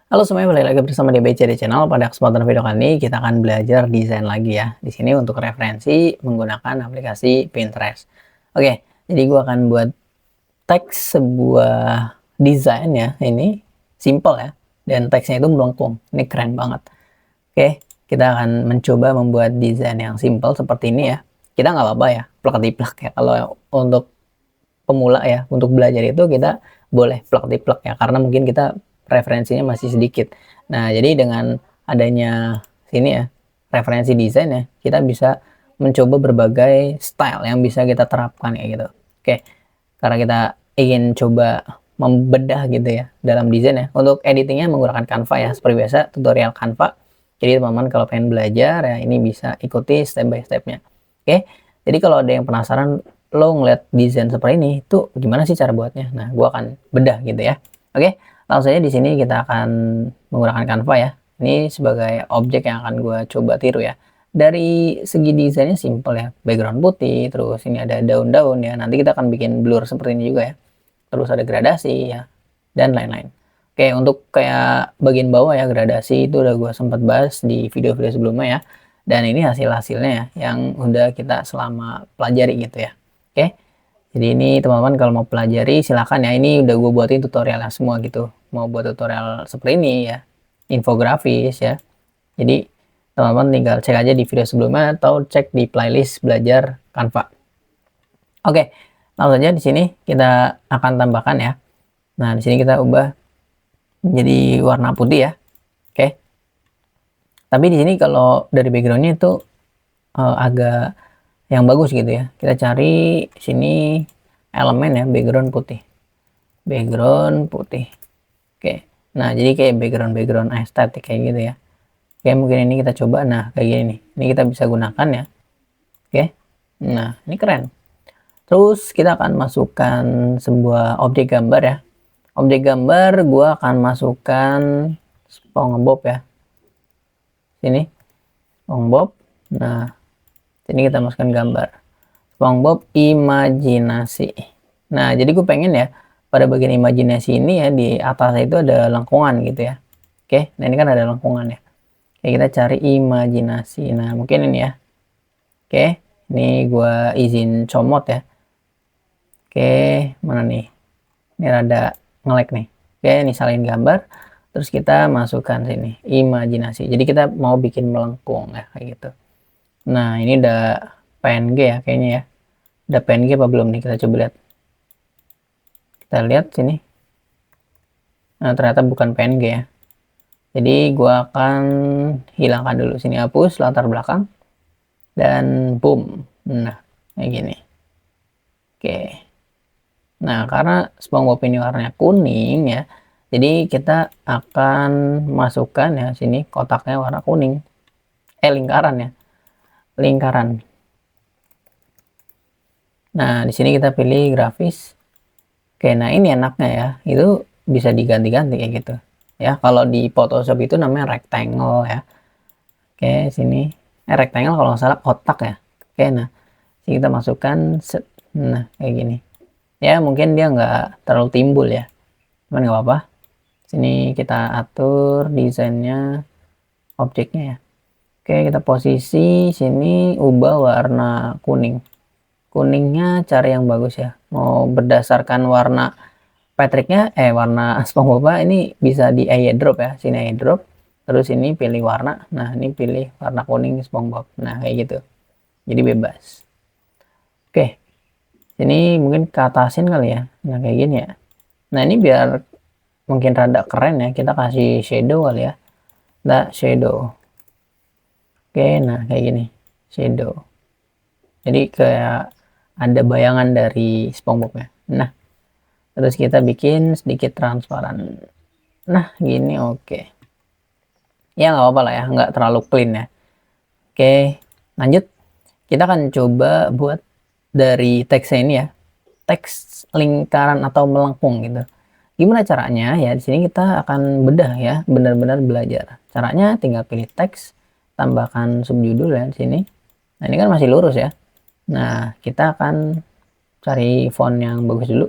Halo semuanya, balik lagi bersama di BCD Channel. Pada kesempatan video kali ini kita akan belajar desain lagi ya. Di sini untuk referensi menggunakan aplikasi Pinterest. Oke, jadi gua akan buat teks sebuah desain ya. Ini simple ya. Dan teksnya itu melengkung. Ini keren banget. Oke, kita akan mencoba membuat desain yang simple seperti ini ya. Kita nggak apa-apa ya, plak-diplak ya. Kalau untuk pemula ya, untuk belajar itu kita boleh plak-diplak ya, karena mungkin kita referensinya masih sedikit. Nah, jadi dengan adanya sini ya, referensi desain ya, kita bisa mencoba berbagai style yang bisa kita terapkan kayak gitu. Oke, karena kita ingin coba membedah gitu ya dalam desain ya. Untuk editingnya menggunakan Canva ya, seperti biasa tutorial Canva. Jadi teman-teman kalau pengen belajar ya ini bisa ikuti step by stepnya. Oke, jadi kalau ada yang penasaran lo ngeliat desain seperti ini tuh gimana sih cara buatnya? Nah, gua akan bedah gitu ya. Oke, langsung saja di sini kita akan menggunakan Canva ya. Ini sebagai objek yang akan gua coba tiru ya. Dari segi desainnya simple ya, background putih, terus ini ada daun-daun ya. Nanti kita akan bikin blur seperti ini juga ya. Terus ada gradasi ya, dan lain-lain. Oke, untuk kayak bagian bawah ya, gradasi itu udah gua sempat bahas di video-video sebelumnya ya. Dan ini hasil-hasilnya ya, yang udah kita selama pelajari gitu ya. Oke, jadi ini teman-teman kalau mau pelajari silakan ya. Ini udah gue buatin tutorialnya semua gitu. Mau buat tutorial seperti ini ya, infografis ya. Jadi teman-teman tinggal cek aja di video sebelumnya atau cek di playlist belajar Canva. Oke, langsung saja di sini kita akan tambahkan ya. Nah, di sini kita ubah menjadi warna putih ya. Oke. Tapi di sini kalau dari backgroundnya itu agak yang bagus gitu ya. Kita cari sini elemen ya, background putih. Background putih. Oke. Nah, jadi kayak background estetik kayak gitu ya. Oke, mungkin ini kita coba. Nah, kayak gini nih. Ini kita bisa gunakan ya. Oke. Nah, ini keren. Terus kita akan masukkan sebuah objek gambar ya. Objek gambar gua akan masukkan SpongeBob ya. Sini. SpongeBob. Nah, sini kita masukkan gambar. SpongeBob imajinasi. Nah, jadi gue pengen ya pada bagian imajinasi ini ya di atas itu ada lengkungan gitu ya. Oke, nah ini kan ada lengkungan ya. Oke, kita cari imajinasi. Nah, mungkin ini ya. Oke, ini gue izin comot ya. Oke, mana nih? Ini rada nge-lag nih. Oke, ini salin gambar. Terus kita masukkan sini, imajinasi. Jadi kita mau bikin melengkung ya, kayak gitu. Nah, ini udah PNG ya kayaknya ya. Udah PNG apa belum nih? Kita coba lihat. Kita lihat sini. Nah, ternyata bukan PNG ya. Jadi gua akan hilangkan dulu sini, hapus latar belakang. Dan boom. Nah, kayak gini. Oke. Nah, karena SpongeBob ini warnanya kuning ya. Jadi kita akan masukkan ya sini kotaknya warna kuning. Lingkaran ya. Lingkaran. Nah, di sini kita pilih grafis. Oke, nah ini enaknya ya. Itu bisa diganti-ganti kayak gitu. Ya, kalau di Photoshop itu namanya rectangle ya. Oke, sini. Rectangle kalau nggak salah kotak ya. Oke, nah. Sini kita masukkan set. Nah, kayak gini. Ya, mungkin dia nggak terlalu timbul ya. Cuman nggak apa-apa. Sini kita atur desainnya, objeknya ya. Oke, kita posisi sini ubah warna kuning. Kuningnya cari yang bagus ya. Mau berdasarkan warna Patricknya, warna SpongeBob ini bisa di airdrop ya. Sini airdrop. Terus ini pilih warna. Nah, ini pilih warna kuning SpongeBob. Nah, kayak gitu. Jadi bebas. Oke. Sini mungkin ke atasin kali ya. Nah, kayak gini ya. Nah, ini biar mungkin rada keren ya. Kita kasih shadow kali ya. Nah, shadow. Oke, nah kayak gini. Shadow. Jadi kayak ada bayangan dari SpongeBob ya. Nah, terus kita bikin sedikit transparan. Nah, gini oke. Ya nggak apa-apa lah ya, nggak terlalu clean ya. Oke, lanjut. Kita akan coba buat dari teksnya ini ya. Teks lingkaran atau melengkung gitu. Gimana caranya? Ya di sini kita akan bedah ya, benar-benar belajar. Caranya tinggal pilih teks, tambahkan subjudul ya di sini. Nah, ini kan masih lurus ya. Nah, kita akan cari font yang bagus dulu.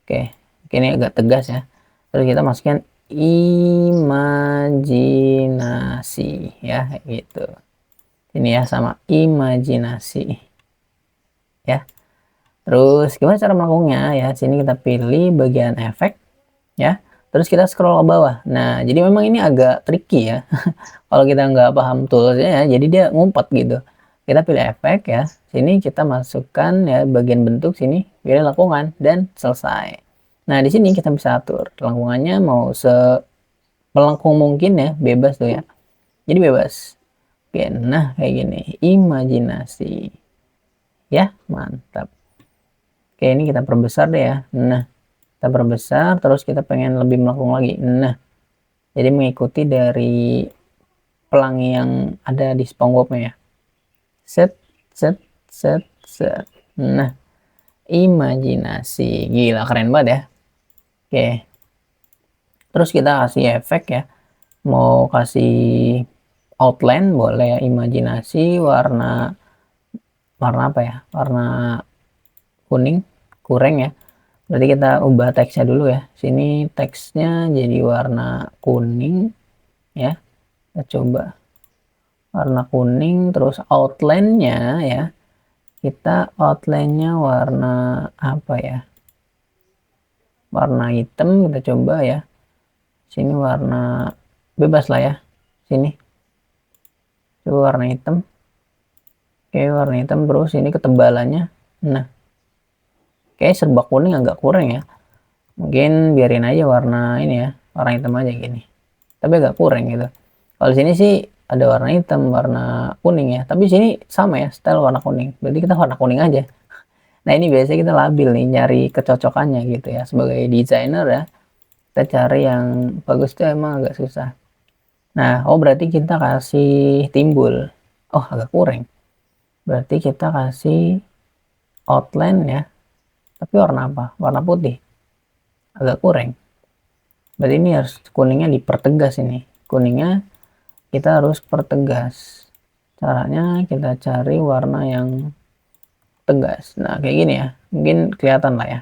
Oke, ini agak tegas ya. Terus kita masukkan imajinasi ya, kayak gitu. Ini ya sama imajinasi ya. Terus gimana cara melakukannya ya? Sini kita pilih bagian efek ya. Terus kita scroll ke bawah. Nah, jadi memang ini agak tricky ya. Kalau kita nggak paham toolsnya ya, jadi dia ngumpet gitu. Kita pilih efek ya. Sini kita masukkan ya bagian bentuk sini, pilih lengkungan dan selesai. Nah, di sini kita bisa atur lengkungannya mau melengkung mungkin ya, bebas tuh ya. Jadi bebas. Oke, nah kayak gini, imajinasi. Ya, mantap. Oke, ini kita perbesar deh ya. Nah, kita perbesar, terus kita pengen lebih melengkung lagi. Nah, jadi mengikuti dari pelangi yang ada di SpongeBob-nya ya. Set, set, set, set. Nah, imajinasi. Gila, keren banget ya. Oke. Terus kita kasih efek ya. Mau kasih outline boleh ya, imajinasi warna apa ya? Warna kuning, kurang ya. Berarti kita ubah teksnya dulu ya. Sini teksnya jadi warna kuning ya. Kita coba warna kuning, terus outline-nya ya. Kita outline-nya warna apa ya? Warna hitam kita coba ya. Sini warna bebas lah ya. Sini. Coba warna hitam. Oke, warna hitam terus ini ketebalannya. Nah, kayak serba kuning agak kurang ya. Mungkin biarin aja warna ini ya, warna hitam aja gini. Tapi agak kurang gitu. Kalau sini sih ada warna hitam, warna kuning ya. Tapi sini sama ya, style warna kuning. Berarti kita warna kuning aja. Nah, ini biasanya kita labil nih, nyari kecocokannya gitu ya. Sebagai desainer ya, kita cari yang bagus tuh emang agak susah. Nah, oh berarti kita kasih timbul. Oh, agak kurang. Berarti kita kasih outline ya. Tapi warna apa? Warna putih. Agak kurang. Berarti ini harus kuningnya dipertegas ini. Kuningnya kita harus pertegas. Caranya kita cari warna yang tegas. Nah, kayak gini ya. Mungkin kelihatan lah ya.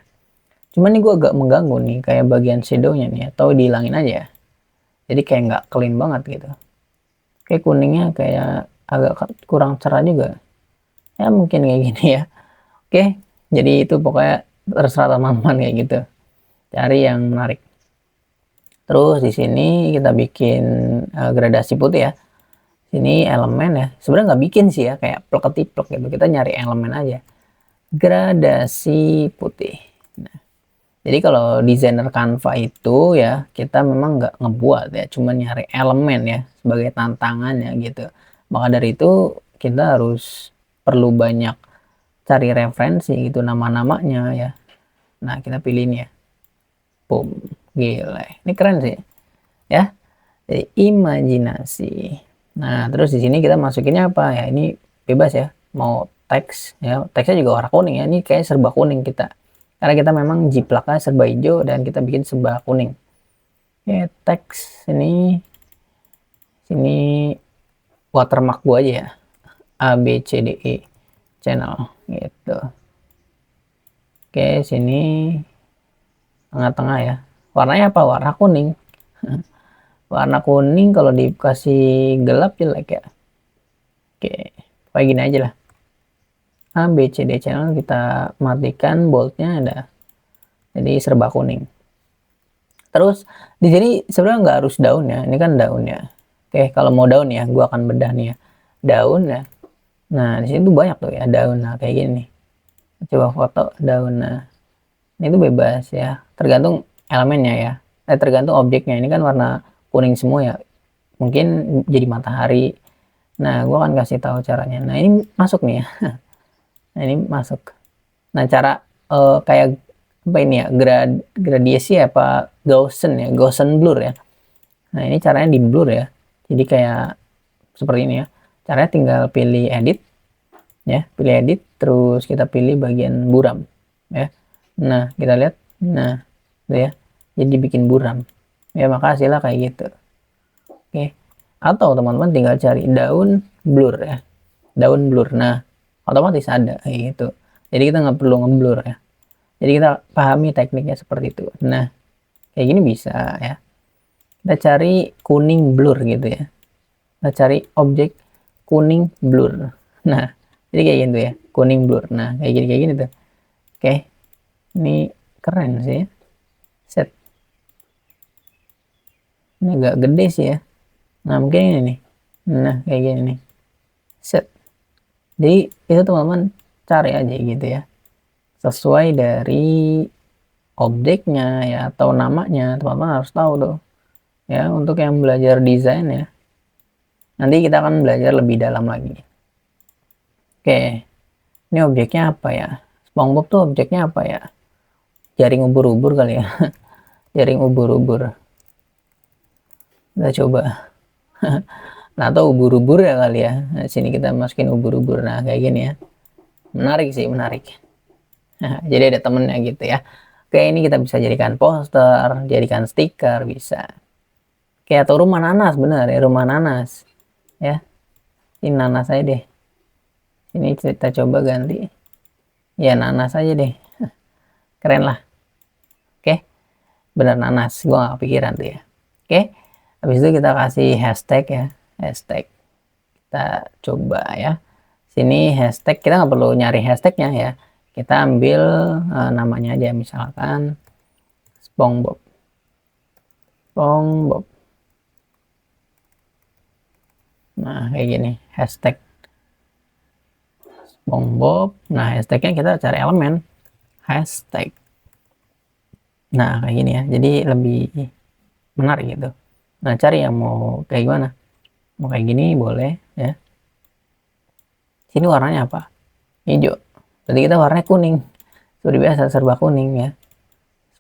Cuman ini gue agak mengganggu nih. Kayak bagian shadownya nih. Atau dihilangin aja ya. Jadi kayak nggak clean banget gitu. Kayak kuningnya kayak agak kurang cerah juga. Ya mungkin kayak gini ya. Oke. Jadi itu pokoknya terserah teman-teman kayak gitu. Cari yang menarik. Terus di sini kita bikin gradasi putih ya. Sini elemen ya. Sebenarnya nggak bikin sih ya, kayak plek-ketiplek gitu. Kita nyari elemen aja. Gradasi putih. Nah, jadi kalau desainer Canva itu ya kita memang nggak ngebuat ya, cuma nyari elemen ya sebagai tantangannya gitu. Maka dari itu kita harus perlu banyak cari referensi gitu nama-namanya ya. Nah, kita pilih ini ya. Boom. Gila. Ini keren sih. Ya. Jadi imajinasi. Nah, terus di sini kita masukinnya apa ya? Ini bebas ya. Mau teks ya. Teksnya juga warna kuning ya. Ini kayak serba kuning kita. Karena kita memang jiplaknya serba hijau dan kita bikin serba kuning. Oke, teks ini sini watermark gua aja ya. A B C D E channel gitu. Oke, sini tengah-tengah ya. Warnanya apa? Warna kuning. Warna kuning kalau dikasih gelap jelek ya. Oke, kayak gini aja lah. A, B, C, D channel kita matikan boldnya ada. Jadi serba kuning. Terus di sini sebenarnya nggak harus daun ya. Ini kan daun ya. Oke, kalau mau daun ya, gua akan bedah nih ya. Daun ya. Nah, di sini tuh banyak tuh ya daun. Nah, kayak gini. Coba foto daun. Nah, ini tuh bebas ya. Tergantung elemennya ya. Tergantung objeknya. Ini kan warna kuning semua ya. Mungkin jadi matahari. Nah, gua akan kasih tahu caranya. Nah, ini masuk nih ya. Nah, ini masuk. Nah, cara kayak apa ini ya? Gradiasi apa Gaussian ya? Gaussian blur ya. Nah, ini caranya di blur ya. Jadi kayak seperti ini ya. Caranya tinggal pilih edit ya, pilih edit terus kita pilih bagian buram ya. Nah, kita lihat. Nah, itu ya. Jadi bikin buram. Ya, makasih lah kayak gitu. Oke. Atau teman-teman tinggal cari daun blur ya. Daun blur. Nah, otomatis ada kayak gitu. Jadi kita nggak perlu ngeblur ya. Jadi kita pahami tekniknya seperti itu. Nah, kayak gini bisa ya. Kita cari kuning blur gitu ya. Kita cari objek kuning blur. Nah, jadi kayak gitu ya, kuning blur. Nah, kayak gini tuh. Oke, ini keren sih ya. Set. Ini agak gede sih ya. Nah, mungkin ini nih. Nah, kayak gini nih. Set. Jadi itu teman-teman cari aja gitu ya. Sesuai dari objeknya ya atau namanya, teman-teman harus tahu tuh. Ya, untuk yang belajar desain ya. Nanti kita akan belajar lebih dalam lagi. Oke. Ini objeknya apa ya? SpongeBob tuh objeknya apa ya? Jaring ubur-ubur kali ya. Jaring ubur-ubur. Kita coba. Nah, atau ubur-ubur ya kali ya. Nah, sini kita masukin ubur-ubur. Nah, kayak gini ya. Menarik sih, menarik. Jadi ada temennya gitu ya. Oke, ini kita bisa jadikan poster, jadikan stiker, bisa. Oke, atau rumah nanas, bener ya, rumah nanas. Ya, ini nanas aja deh. Ini kita coba ganti. Ya, nanas aja deh. Keren lah. Oke, bener nanas. Gua gak kepikiran tuh ya. Oke, habis itu kita kasih hashtag ya. Hashtag. Kita coba ya. Sini hashtag, kita nggak perlu nyari hashtagnya ya. Kita ambil namanya aja, misalkan SpongeBob. SpongeBob. Nah, kayak gini, hashtag SpongeBob. Nah, hashtagnya kita cari elemen hashtag. Nah, kayak gini ya. Jadi lebih menarik gitu. Nah, cari yang mau kayak gimana. Mau kayak gini boleh ya. Sini warnanya apa? Hijau. Berarti kita warnanya kuning. Seperti biasa serba kuning ya.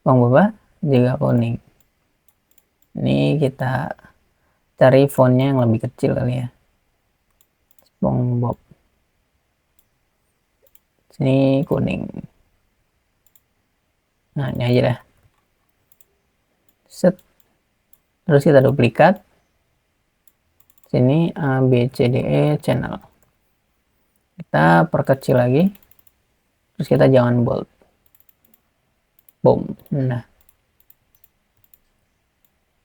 SpongeBob juga kuning. Ini kita cari fontnya yang lebih kecil kali ya. SpongeBob. Sini kuning. Nah, ini aja dah. Set. Terus kita duplikat. Sini A, B, C, D, E channel. Kita perkecil lagi. Terus kita jangan bold. Boom. Nah.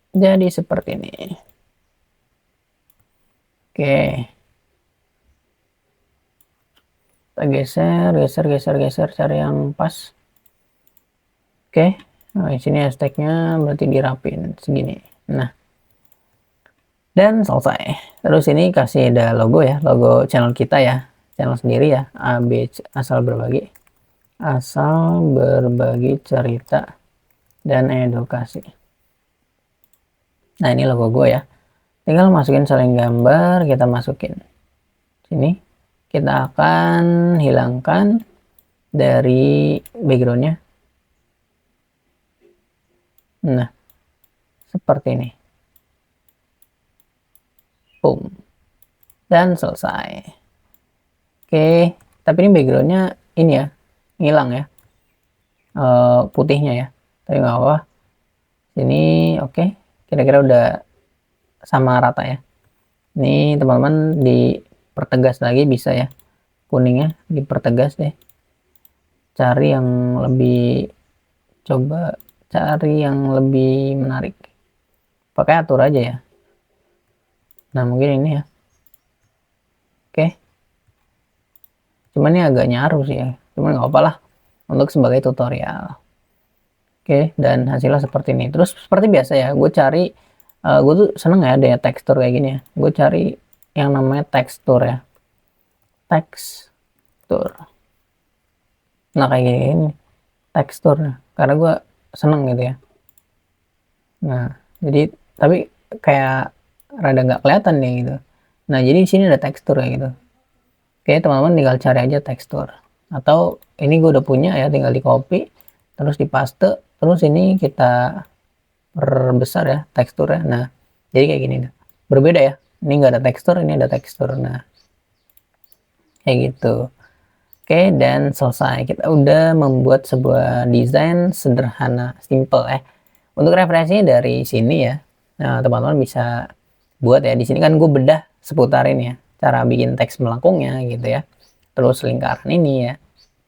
Jadi seperti ini. Oke. Kita geser, cari yang pas. Oke. Nah, di sini hashtagnya berarti dirapin segini. Nah. Dan selesai. Terus ini kasih ada logo ya, logo channel kita ya. Channel sendiri ya, asal berbagi cerita dan edukasi. Nah, ini logo gue ya. Tinggal masukin saling gambar, kita masukin sini. Kita akan hilangkan dari backgroundnya. Nah, seperti ini. Boom. Dan selesai. Oke, tapi ini backgroundnya ini ya, hilang ya. Putihnya ya. Tapi nggak apa-apa. Sini oke. Kira-kira udah sama rata ya. Ini teman-teman dipertegas lagi bisa ya. Kuningnya dipertegas deh. Cari yang lebih, coba cari yang lebih menarik. Pakai atur aja ya. Nah, mungkin ini ya. Oke. Cuman ini agak nyaru sih ya. Cuman nggak apa-apa lah. Untuk sebagai tutorial. Oke, dan hasilnya seperti ini. Terus seperti biasa ya, gue cari, gue tuh seneng ya ada tekstur kayak gini ya. Gue cari yang namanya tekstur ya. Tekstur. Nah, kayak gini tekstur. Karena gue seneng gitu ya. Nah, jadi tapi kayak rada nggak kelihatan nih gitu. Nah, jadi di sini ada tekstur kayak gitu. Oke, teman-teman tinggal cari aja tekstur. Atau ini gue udah punya ya, tinggal di copy, terus di paste, terus ini kita perbesar ya teksturnya. Nah, jadi kayak gini. Berbeda ya. Ini nggak ada tekstur, ini ada tekstur. Nah, kayak gitu. Oke, dan selesai. Kita udah membuat sebuah desain sederhana, simple ya. Untuk referensinya dari sini ya. Nah, teman-teman bisa buat ya. Di sini kan gue bedah seputar ini ya. Cara bikin teks melengkungnya gitu ya. Terus lingkaran ini ya.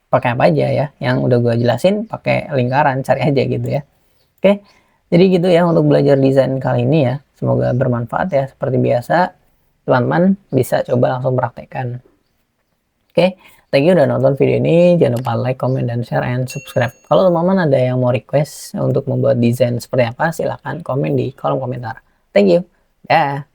Pakai apa aja ya. Yang udah gue jelasin pakai lingkaran, cari aja gitu ya. Oke. Jadi gitu ya untuk belajar desain kali ini ya. Semoga bermanfaat ya. Seperti biasa, teman-teman bisa coba langsung praktekkan. Oke, thank you udah nonton video ini. Jangan lupa like, comment, dan share, and subscribe. Kalau teman-teman ada yang mau request untuk membuat desain seperti apa, silahkan komen di kolom komentar. Thank you. Dah.